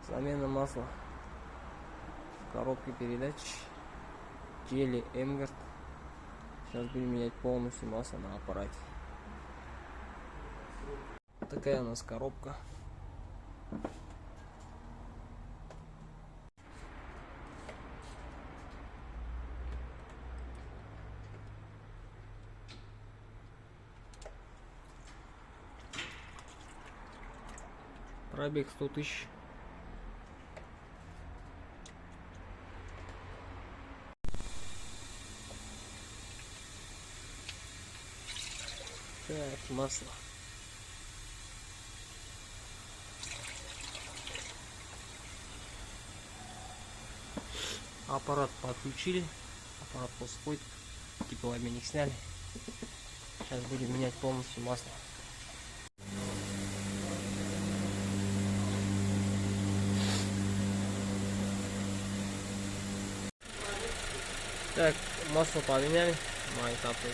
Замена масла в коробке передач теле emgrand. Сейчас будем менять полностью масло на аппарате. Такая у нас коробка. Пробег 100 тысяч. Так, масло. Аппарат подключили. Аппарат пустой. Теплообменник сняли. Сейчас будем менять полностью масло. Так, масло поменяли. На этапе